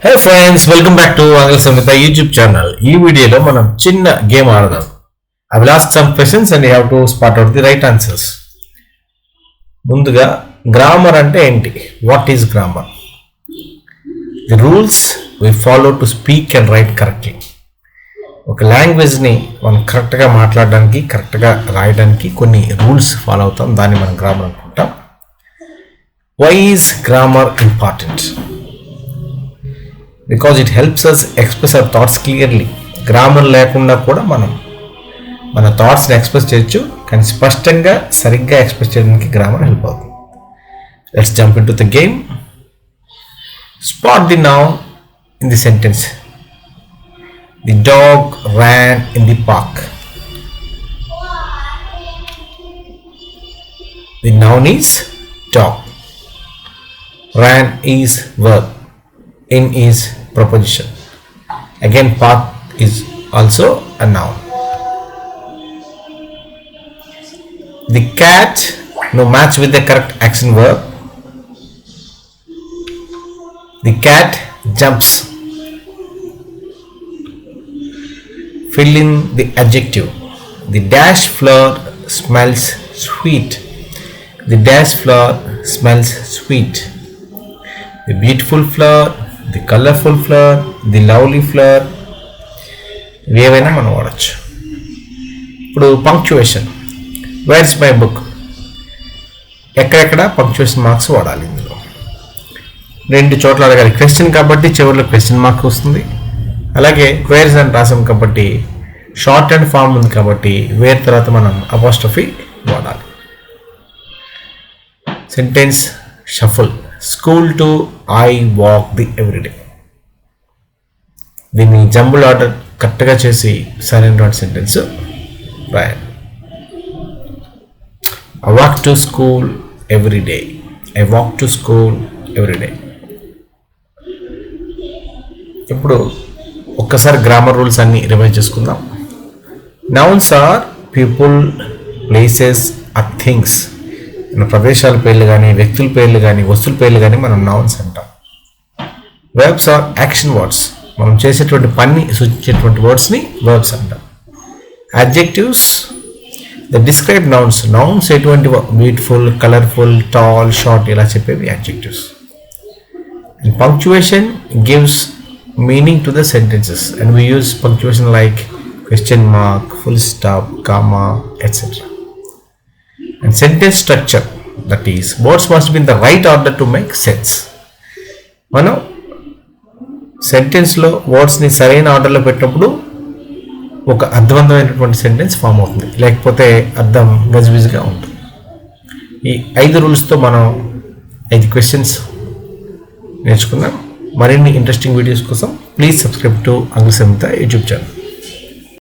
Hey friends, welcome back to ఆంగ్ల సంహిత YouTube channel. ఈ వీడియోలో మనం చిన్న గేమ్ ఆడదాం. I will ask some questions and you have to spot out the right answers. ముందుగా grammar అంటే ఏంటి? What is grammar? The rules we follow to speak and write correctly. ఒక లాంగ్వేజ్ని మనం కరెక్ట్గా మాట్లాడడానికి, కరెక్ట్గా రాయడానికి కొన్ని రూల్స్ ఫాలో అవుతాం. దాన్ని మనం గ్రామర్ అనుకుంటాం. Why is grammar important? Because it helps us express our thoughts clearly. Grammar లేకుండా కూడా మనం మన థాట్స్ని ఎక్స్ప్రెస్ చేయొచ్చు, కానీ స్పష్టంగా సరిగ్గా ఎక్స్ప్రెస్ చేయడానికి గ్రామర్ హెల్ప్ అవుతుంది. Let's jump in to the game. Spot the noun in the sentence. The dog ran in the park. The noun is dog. Ran is verb. In is preposition. Again, park is also a noun. The cat, no match with the correct action verb. The cat jumps. Fill in the adjective. The dash flower smells sweet. The dash flower smells sweet. The beautiful flower, the colorful flower, the lovely flower. ఏవైనా మనం వాడచ్చు. ఇప్పుడు punctuation. Where is my book? ఎక్కడెక్కడ punctuation marks వాడాలి ఇందులో? రెండు చోట్ల అడగాలి. క్వశ్చన్ కాబట్టి చివరిలో క్వశ్చన్ మార్క్ వస్తుంది. అలాగే వేర్స్ అని రాసాం కాబట్టి షార్ట్ అండ్ ఫామ్ ఉంది కాబట్టి వేర్ తర్వాత మనం అపాస్ట్రఫీ వాడాలి. Sentence shuffle. School to I walk the everyday. దీన్ని జంబుల్ ఆర్డర్ కరెక్ట్గా చేసి సైలెంట్ వర్డ్ సెంటెన్స్ రాయాలి. I walk to school every day. I walk to school every day. ఇప్పుడు ఒక్కసారి గ్రామర్ రూల్స్ అన్ని రివైజ్ చేసుకుందాం. Nouns are people, places or things. మన ప్రదేశాల పేర్లు కానీ, వ్యక్తుల పేర్లు కానీ, వస్తువుల పేర్లు కానీ మనం నౌన్స్ అంటాం. Verbs are action words. మనం చేసేటువంటి పని సూచించేటువంటి వర్డ్స్ని వర్బ్స్ అంటాం. Adjectives the describe nouns. Nouns ఎటువంటి బ్యూటిఫుల్, కలర్ఫుల్, టాల్, షార్ట్ ఇలా చెప్పేవి adjectives. And punctuation gives meaning to the sentences, and we use punctuation like question mark, full stop, comma, etc. And sentence structure, that is words must be in the right order to make sense. మనం సెంటెన్స్లో వర్డ్స్ని సరైన ఆర్డర్లో పెట్టినప్పుడు ఒక అర్థవంతమైనటువంటి sentence form అవుతుంది, లేకపోతే అర్థం గజిబిజిగా ఉంటుంది. ఈ 5 రూల్స్తో మనం 5 క్వశ్చన్స్ నేర్చుకున్నాం. మరిన్ని ఇంట్రెస్టింగ్ వీడియోస్ కోసం ప్లీజ్ సబ్స్క్రైబ్ టు ఆంగ్ల సంహిత యూట్యూబ్ ఛానల్.